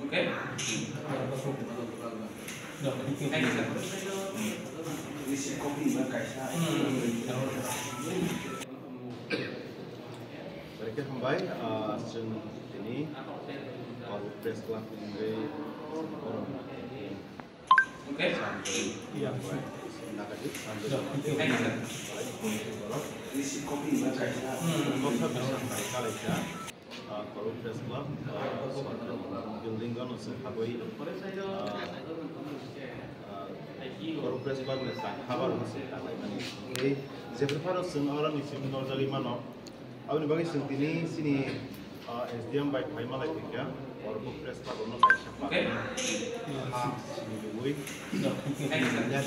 Okay. Thank you, sir. Mereka kembali sun ini kalau press club ini orang Okay. iya nak aja Thank you, sir. kalau press club building kan usah habis kalau press club ni kabar usah ini jadi harus orang isi menolak lagi mana अब नि बगै सुन्तिनी सिनी SDM bike भाइ मलाई थियो क्या अरूको प्रेस क्लब हुन पाइछ Okay. सिनी दुई Thank you, sir. या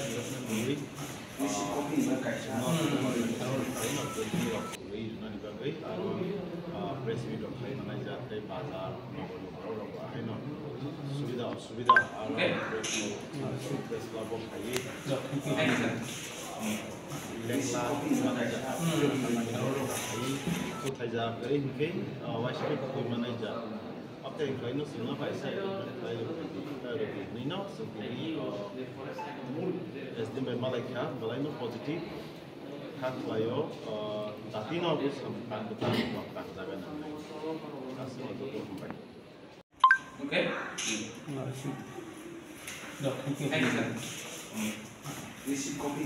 डेभलपमेन्ट दुई प्रेस मिट भाइ मलाई जातै बाजार नगरको हैन सुविधा असुविधा Okay. प्रेस क्लब भाइ Thank you, sir. लेख्ला को थाइजा गरे हिके वाइसके कोइ मनाइजा अब त हैन सिंह पाइसा नि न सुति एसडीएम मलाई खा मलाई न पोजिटिभ खालायो दाति न बस काम बता वक्त जागा न कासमा तो हमबाय Okay. Thank you, sir. This is copy,